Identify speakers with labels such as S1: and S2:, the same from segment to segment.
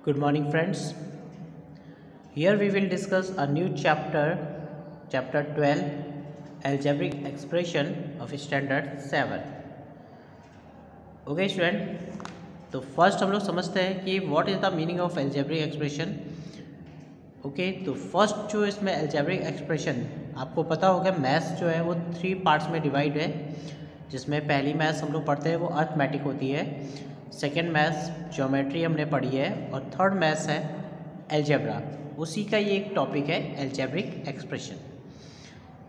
S1: Good morning, friends. Here we will discuss a new chapter, chapter 12, algebraic expression of standard 7. Okay, student. तो first हम लोग समझते हैं कि what is the meaning of algebraic expression. Okay, तो first जो इसमें algebraic एक्सप्रेशन आपको पता होगा, मैथ्स जो है वो 3 पार्ट्स में डिवाइड है, जिसमें पहली मैथ्स हम लोग पढ़ते हैं वो अर्थमेटिक होती है, सेकेंड मैथ्स ज्योमेट्री हमने पढ़ी है, और थर्ड मैथ्स है अलजेब्रा. उसी का ये एक टॉपिक है अलजेब्रिक एक्सप्रेशन.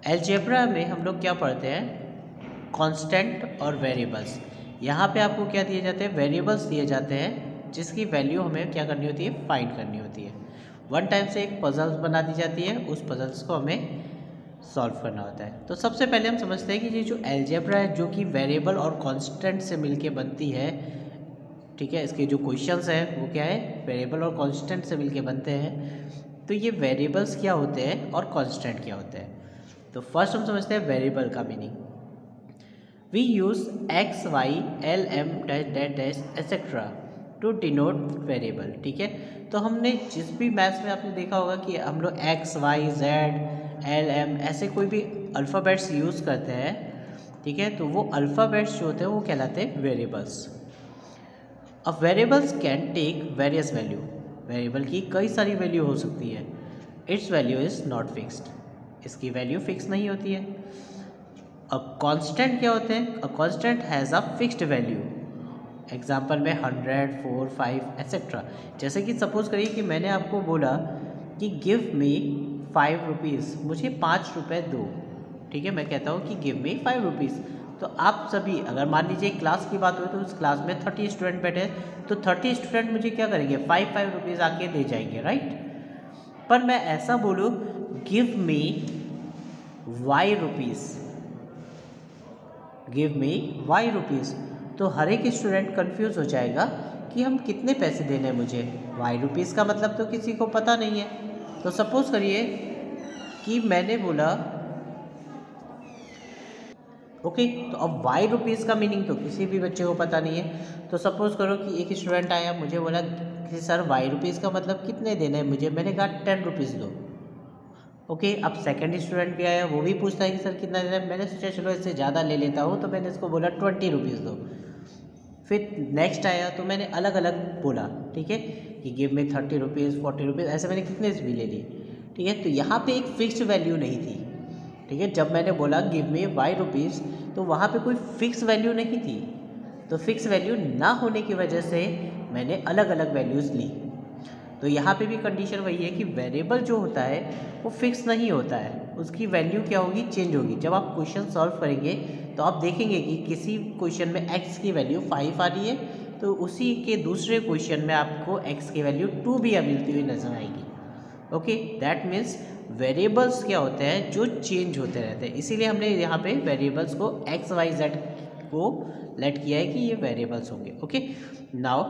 S1: अलजेब्रा में हम लोग क्या पढ़ते हैं, कांस्टेंट और वेरिएबल्स. यहाँ पे आपको क्या दिए जाते हैं, वेरिएबल्स दिए जाते हैं जिसकी वैल्यू हमें क्या करनी होती है, फाइंड करनी होती है. वन टाइम से एक पजल्स बना दी जाती है, उस पजल्स को हमें सॉल्व करना होता है. तो सबसे पहले हम समझते हैं कि ये जो अलजेब्रा है जो कि वेरिएबल और कांस्टेंट से मिलके बनती है, ठीक है, इसके जो क्वेश्चंस हैं वो क्या है, वेरिएबल और कांस्टेंट से मिलके बनते हैं. तो ये वेरिएबल्स क्या होते हैं और कांस्टेंट क्या होते हैं. तो फर्स्ट हम समझते हैं वेरिएबल का meaning. We use x y l m dash dash dash etcetera to denote variable. ठीक है, तो हमने जिस भी मैथ्स में आपने देखा होगा कि हम लोग x y z l m ऐसे कोई भी अल्फ़ाबेट्स यूज़ करते हैं, ठीक है, तो वो अल्फ़ाबेट्स जो होते हैं वो कहलाते हैं वेरिएबल्स. अब variables can take various value. Variable की कई सारी वैल्यू हो सकती है. Its value is not fixed. इसकी वैल्यू फिक्स नहीं होती है. अब कांस्टेंट क्या होते हैं, a constant has a fixed value. Example में 100, 4, 5 एक्सेट्रा. जैसे कि सपोज करिए कि मैंने आपको बोला कि गिव मी 5 रुपीज़, मुझे 5 रुपये दो. ठीक है, मैं कहता हूँ कि गिव मी 5 रुपीज़. तो आप सभी, अगर मान लीजिए क्लास की बात हो तो उस क्लास में 30 स्टूडेंट बैठे, तो 30 स्टूडेंट मुझे क्या करेंगे, 5 रुपीज़ आके दे जाएंगे, राइट. पर मैं ऐसा बोलूँ give me y rupees, give me y rupees, तो हर एक स्टूडेंट कंफ्यूज हो जाएगा कि हम कितने पैसे देने हैं मुझे. वाई रुपीज़ का मतलब तो किसी को पता नहीं है. तो सपोज करिए कि मैंने बोला ओके, तो अब वाई रुपीज़ का मीनिंग तो किसी भी बच्चे को पता नहीं है. तो सपोज़ करो कि एक स्टूडेंट आया, मुझे बोला कि सर वाई रुपीज़ का मतलब कितने देने हैं मुझे. मैंने कहा 10 रुपीज़ दो. ओके, अब सेकंड स्टूडेंट भी आया, वो भी पूछता है कि सर कितना देना है. मैंने सोचा चलो इससे ज़्यादा ले लेता हूँ, तो मैंने इसको बोला 20 रुपीज़ दो. फिर नेक्स्ट आया तो मैंने अलग अलग बोला, ठीक है, कि गिव में 30 रुपीज़ 40 रुपीज़, ऐसे मैंने कितने भी ले लिए. ठीक है, तो यहाँ पे एक फिक्स्ड वैल्यू नहीं थी. ठीक है, जब मैंने बोला गिव मी वाई रुपीज़, तो वहाँ पे कोई फिक्स वैल्यू नहीं थी. तो फिक्स वैल्यू ना होने की वजह से मैंने अलग अलग वैल्यूज़ ली. तो यहाँ पे भी कंडीशन वही है कि वेरिएबल जो होता है वो फिक्स नहीं होता है, उसकी वैल्यू क्या होगी, चेंज होगी. जब आप क्वेश्चन सॉल्व करेंगे तो आप देखेंगे कि किसी क्वेश्चन में x की वैल्यू 5 आ रही है, तो उसी के दूसरे क्वेश्चन में आपको x की वैल्यू 2 भी मिलती हुई नजर आएगी. ओके, दैट मीन्स वेरिएबल्स क्या होते हैं, जो चेंज होते रहते हैं. इसीलिए हमने यहाँ पे वेरिएबल्स को एक्स वाई जेड को लेट किया है कि ये वेरिएबल्स होंगे. ओके, नाउ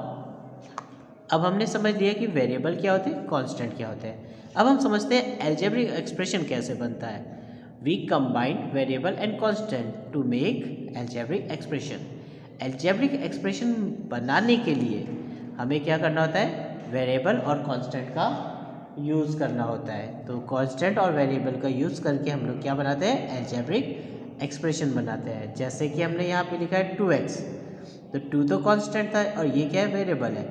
S1: अब हमने समझ लिया कि वेरिएबल क्या होते हैं, कांस्टेंट क्या होते हैं. अब हम समझते हैं अलजेब्रिक एक्सप्रेशन कैसे बनता है. We combine variable and constant to make algebraic expression. Algebraic expression बनाने के लिए हमें क्या करना होता है, वेरिएबल और कांस्टेंट का यूज़ करना होता है. तो कांस्टेंट और वेरिएबल का यूज़ करके हम लोग क्या बनाते हैं, अलजेब्रिक एक्सप्रेशन बनाते हैं. जैसे कि हमने यहाँ पे लिखा है 2x, तो 2 तो कांस्टेंट था और ये क्या है, वेरिएबल है.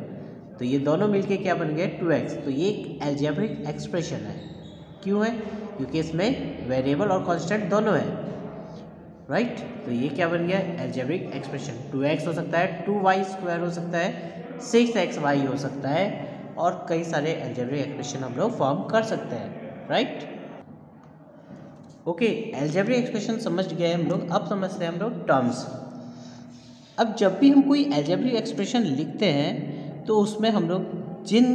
S1: तो ये दोनों मिलके क्या बन गए, 2x. तो ये एक अलजेब्रिक एक्सप्रेशन है. क्यों है, क्योंकि इसमें वेरिएबल और कांस्टेंट दोनों है, राइट. तो ये क्या बन गया, अलजेब्रिक एक्सप्रेशन. 2x हो सकता है, 2y² हो सकता है, 6xy हो सकता है, और कई सारे अलजेब्रिक एक्सप्रेशन हम लोग फॉर्म कर सकते हैं, राइट. ओके, अलजेब्रिक एक्सप्रेशन समझ गए हम लोग. अब समझते हैं हम लोग टर्म्स. अब जब भी हम कोई अलजेब्रिक एक्सप्रेशन लिखते हैं तो उसमें हम लोग जिन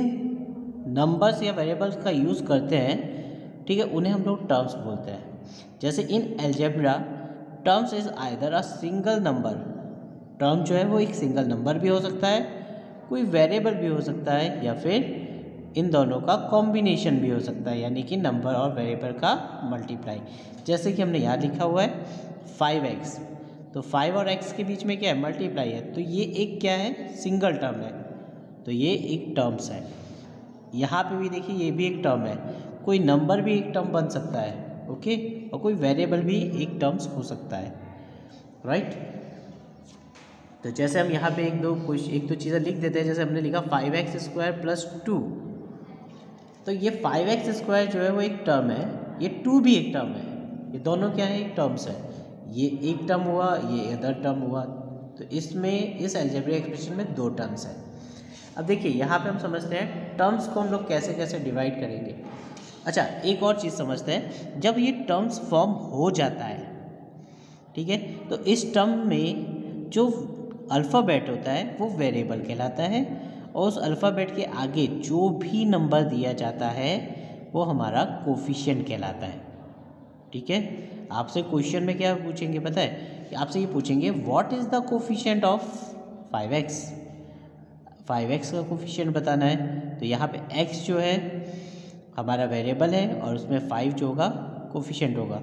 S1: नंबर्स या वेरिएबल्स का यूज़ करते हैं, ठीक है, उन्हें हम लोग टर्म्स बोलते हैं. जैसे in algebra terms is either a single number. Term जो है वो एक सिंगल नंबर भी हो सकता है, कोई वेरिएबल भी हो सकता है, या फिर इन दोनों का कॉम्बिनेशन भी हो सकता है, यानी कि नंबर और वेरिएबल का मल्टीप्लाई. जैसे कि हमने यहाँ लिखा हुआ है 5x, तो 5 और x के बीच में क्या है, मल्टीप्लाई है. तो ये एक क्या है, सिंगल टर्म है. तो ये एक टर्म्स है. यहाँ पे भी देखिए ये भी एक टर्म है, कोई नंबर भी एक टर्म बन सकता है, ओके, और कोई वेरिएबल भी एक टर्म्स हो सकता है, राइट। तो जैसे हम यहाँ पे एक दो चीज़ें लिख देते हैं, जैसे हमने लिखा 5x² + 2, तो ये 5x² जो है वो एक टर्म है, ये 2 भी एक टर्म है, ये दोनों क्या है, एक टर्म्स है, ये एक टर्म हुआ, ये अदर टर्म हुआ, तो इसमें इस अलजेब्रिक एक्सप्रेशन में 2 टर्म्स हैं। अब देखिए यहाँ पे हम समझते हैं टर्म्स को हम लोग कैसे कैसे डिवाइड करेंगे। अच्छा, एक और चीज़ समझते हैं, जब ये टर्म्स फॉर्म हो जाता है, ठीक है, तो इस टर्म में जो अल्फ़ाबेट होता है वो वेरिएबल कहलाता है, और उस अल्फ़ाबेट के आगे जो भी नंबर दिया जाता है वो हमारा कोफिशिएंट कहलाता है, ठीक है। आपसे क्वेश्चन में क्या पूछेंगे पता है, कि आपसे ये पूछेंगे what is the coefficient of 5x, 5x का कोफिशिएंट बताना है, तो यहाँ पे x जो है हमारा वेरिएबल है और उसमें 5 जो होगा कोफिशिएंट होगा,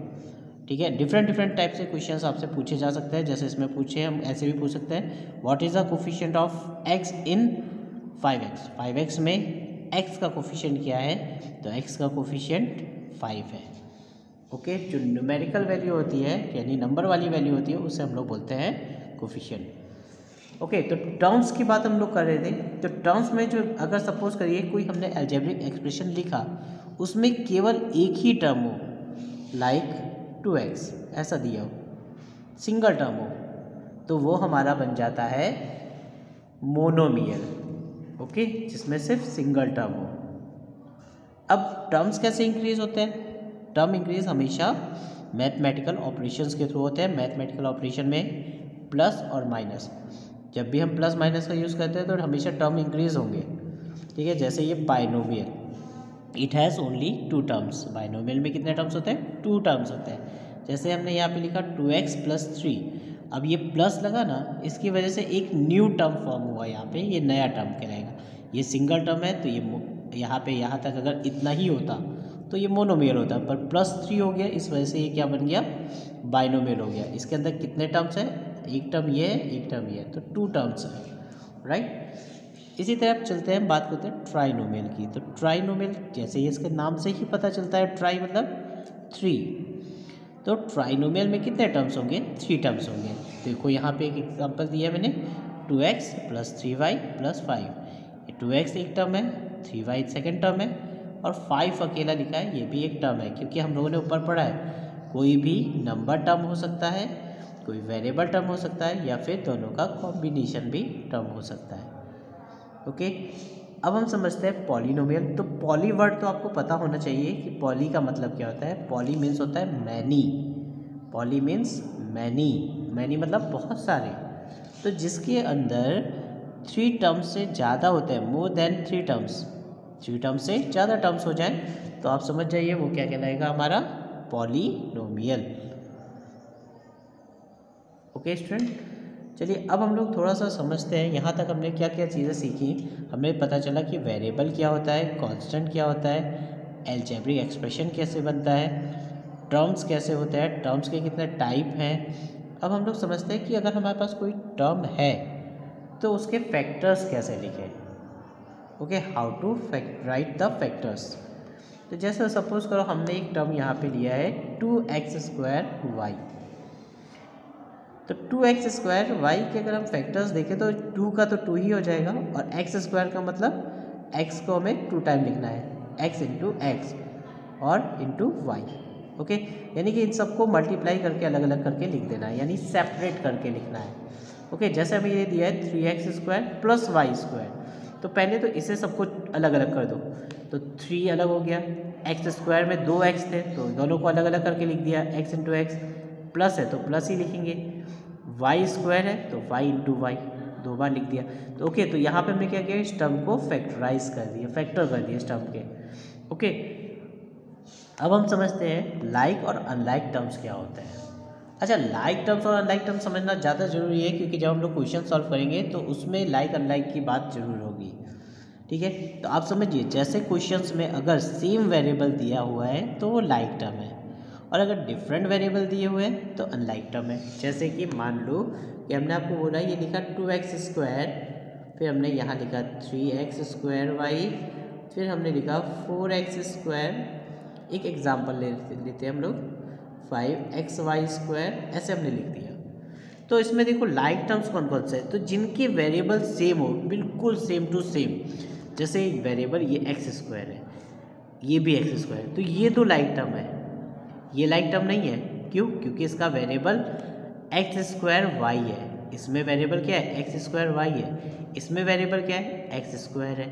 S1: ठीक है। डिफरेंट टाइप से क्वेश्चंस आपसे पूछे जा सकते हैं, जैसे इसमें पूछे हम ऐसे भी पूछ सकते हैं what is the coefficient of x in 5x, 5x में x का कोफिशिएंट क्या है, तो x का कोफिशिएंट 5 है, ओके। जो न्यूमेरिकल वैल्यू होती है यानी नंबर वाली वैल्यू होती है उसे हम लोग बोलते हैं कोफिशिएंट, ओके। तो टर्म्स की बात हम लोग कर रहे थे, तो टर्म्स में जो अगर सपोज करिए कोई हमने अलजेब्रिक एक्सप्रेशन लिखा, उसमें केवल एक ही टर्म हो, लाइक 2x ऐसा दिया हो, सिंगल टर्म हो, तो वो हमारा बन जाता है मोनोमियल, ओके, जिसमें सिर्फ सिंगल टर्म हो। अब टर्म्स कैसे इंक्रीज होते हैं, टर्म इंक्रीज हमेशा मैथमेटिकल ऑपरेशंस के थ्रू होते हैं। मैथमेटिकल ऑपरेशन में प्लस और माइनस, जब भी हम प्लस माइनस का यूज़ करते हैं तो हमेशा टर्म इंक्रीज होंगे, ठीक है। जैसे ये binomial, it has only 2 terms, binomial में कितने टर्म्स होते हैं, 2 टर्म्स होते हैं। जैसे हमने यहाँ पे लिखा 2x + 3, अब ये प्लस लगा ना, इसकी वजह से एक न्यू टर्म फॉर्म हुआ यहाँ पे, ये नया टर्म कहलाएगा। ये सिंगल टर्म है तो ये यहाँ पे यहाँ तक अगर इतना ही होता तो ये मोनोमियल होता, पर +3 हो गया, इस वजह से ये क्या बन गया, बाइनोमियल हो गया। इसके अंदर कितने टर्म्स हैं, एक टर्म ये है, एक टर्म ये है, तो 2 टर्म्स है, राइट। इसी तरह आप चलते हैं, बात करते हैं ट्राइनोमियल की। तो ट्राइनोमियल जैसे ही इसके नाम से ही पता चलता है, ट्राई मतलब 3, तो ट्राइनोमियल में कितने टर्म्स होंगे, 3 टर्म्स होंगे। देखो यहाँ पे एक एग्जांपल दिया है मैंने, 2x + 3y + 5, 2x एक टर्म है, 3y सेकेंड टर्म है, और 5 अकेला लिखा है, ये भी एक टर्म है, क्योंकि हम लोगों ने ऊपर पढ़ा है कोई भी नंबर टर्म हो सकता है, कोई वेरिएबल टर्म हो सकता है, या फिर दोनों का कॉम्बिनेशन भी टर्म हो सकता है, ओके। अब हम समझते हैं पॉलिनोमियल। तो पॉली वर्ड तो आपको पता होना चाहिए कि पॉली का मतलब क्या होता है। पॉली मीन्स होता है many, poly means many, many मतलब बहुत सारे, तो जिसके अंदर 3 टर्म्स से ज़्यादा होते हैं, मोर देन 3 टर्म्स, 3 टर्म्स से ज़्यादा टर्म्स हो जाए तो आप समझ जाइए वो क्या कहलाएगा, हमारा पॉलिनोमियल, ओके स्टूडेंट। चलिए अब हम लोग थोड़ा सा समझते हैं, यहाँ तक हमने क्या क्या चीज़ें सीखी। हमें पता चला कि वेरिएबल क्या होता है, कांस्टेंट क्या होता है, अलजेब्रिक एक्सप्रेशन कैसे बनता है, टर्म्स कैसे होते हैं, टर्म्स के कितने टाइप हैं। अब हम लोग समझते हैं कि अगर हमारे पास कोई टर्म है तो उसके फैक्टर्स कैसे लिखें, okay, how to write the factors. तो जैसे सपोज करो हमने एक टर्म यहाँ पे लिया है 2x² तो 2x² y के अगर हम फैक्टर्स देखें तो 2 का तो 2 ही हो जाएगा, और x² का मतलब x को हमें 2 टाइम लिखना है, x इंटू एक्स और इंटू वाई, ओके। यानी कि इन सबको मल्टीप्लाई करके अलग अलग करके लिख देना है, यानी सेपरेट करके लिखना है, ओके। जैसे हमें ये दिया है 3x² + y², तो पहले तो इसे सबको अलग अलग कर दो, तो 3 अलग हो गया, x² में 2x थे तो दोनों को अलग अलग करके लिख दिया, x इंटू एक्स, प्लस है तो प्लस ही लिखेंगे, y² है तो y इंटू वाई 2 बार लिख दिया। तो ओके, तो यहाँ पे हमने क्या किया, इस टर्म को फैक्टराइज कर दिया, फैक्टर कर दिया इस टर्म के, ओके। अब हम समझते हैं लाइक और अनलाइक टर्म्स क्या होते हैं। अच्छा, लाइक टर्म्स और अनलाइक टर्म्स समझना ज़्यादा ज़रूरी है, क्योंकि जब हम लोग क्वेश्चन सॉल्व करेंगे तो उसमें लाइक अनलाइक की बात जरूर होगी, ठीक है। तो आप समझिए, जैसे क्वेश्चंस में अगर सेम वेरिएबल दिया हुआ है तो वो लाइक टर्म है, और अगर डिफरेंट वेरिएबल दिए हुए हैं तो अनलाइक टर्म है। जैसे कि मान लो कि हमने आपको बोला ये लिखा 2x², फिर हमने यहाँ लिखा 3x² y, फिर हमने लिखा 4x², एक एग्जाम्पल लेते हैं हम लोग 5xy², ऐसे हमने लिख दिया। तो इसमें देखो लाइक टर्म्स कौन कौन से हैं, तो जिनके वेरिएबल सेम हो, बिल्कुल सेम टू सेम, जैसे वेरिएबल ये x² है, ये भी x², तो ये तो लाइक टर्म है, ये लाइक टर्म नहीं है। क्यों? क्योंकि इसका वेरिएबल x²y है, इसमें वेरिएबल क्या है x²y है, इसमें वेरिएबल क्या है x² है,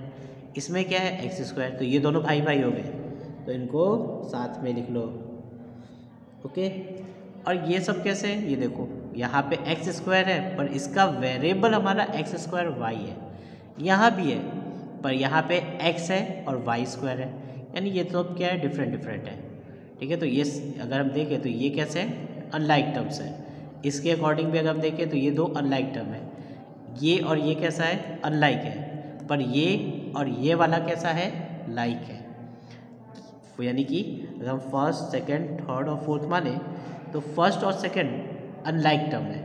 S1: इसमें क्या है x², तो ये दोनों भाई भाई हो गए, तो इनको साथ में लिख लो। ओके, और ये सब कैसे है, ये देखो यहाँ पे x² है पर इसका वेरिएबल हमारा x²y है, यहाँ भी है पर यहाँ पे x है और y² है, यानी ये तो क्या है डिफरेंट डिफरेंट है। ठीक है, तो ये अगर हम देखें तो ये कैसे है अनलाइक टर्म्स है, इसके अकॉर्डिंग भी अगर हम देखें तो ये दो अनलाइक टर्म है, ये और ये कैसा है अनलाइक है, पर ये और ये वाला कैसा है लाइक है। यानी कि अगर हम फर्स्ट सेकंड थर्ड और फोर्थ माने तो फर्स्ट और सेकंड अनलाइक टर्म है,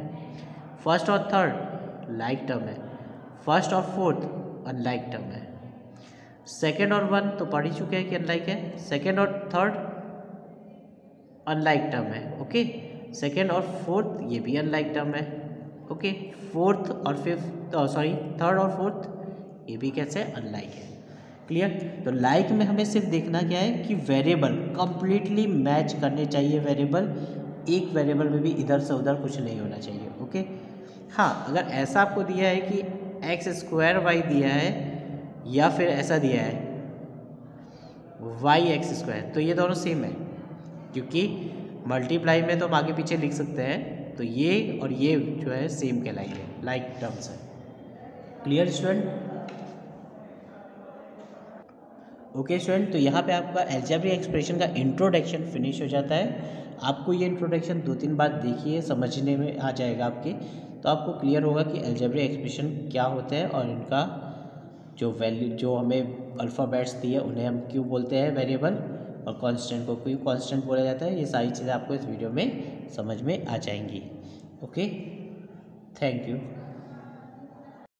S1: फर्स्ट और थर्ड लाइक टर्म है, फर्स्ट और फोर्थ अनलाइक टर्म है, सेकंड और वन तो पढ़ ही चुके हैं कि अनलाइक है, सेकंड और थर्ड अनलाइक टर्म है। ओके, सेकंड और फोर्थ ये भी अनलाइक टर्म है। ओके, फोर्थ और फिफ्थ थर्ड और फोर्थ ये भी कैसे अनलाइक है। क्लियर? तो लाइक में हमें सिर्फ देखना क्या है कि वेरिएबल कंप्लीटली मैच करने चाहिए, वेरिएबल एक वेरिएबल में भी इधर से उधर कुछ नहीं होना चाहिए। ओके, हाँ, अगर ऐसा आपको दिया है कि x² दिया है या फिर ऐसा दिया है yx², तो ये दोनों सेम है, क्योंकि मल्टीप्लाई में तो हम आगे पीछे लिख सकते हैं, तो ये और ये जो है सेम कहलाएंगे, लाइक टर्म्स है। Clear student? ओके स्टूडेंट, तो यहाँ पे आपका अलजेब्रिक एक्सप्रेशन का इंट्रोडक्शन फिनिश हो जाता है। आपको ये इंट्रोडक्शन 2-3 बार देखिए, समझने में आ जाएगा आपके, तो आपको क्लियर होगा कि अलजेब्रिक एक्सप्रेशन क्या होते हैं और इनका जो वैल्यू, जो हमें अल्फ़ाबेट्स दिए उन्हें हम क्यों बोलते हैं वेरिएबल, और कांस्टेंट को क्यों कांस्टेंट बोला जाता है। ये सारी चीज़ें आपको इस वीडियो में समझ में आ जाएंगी। Okay, thank you.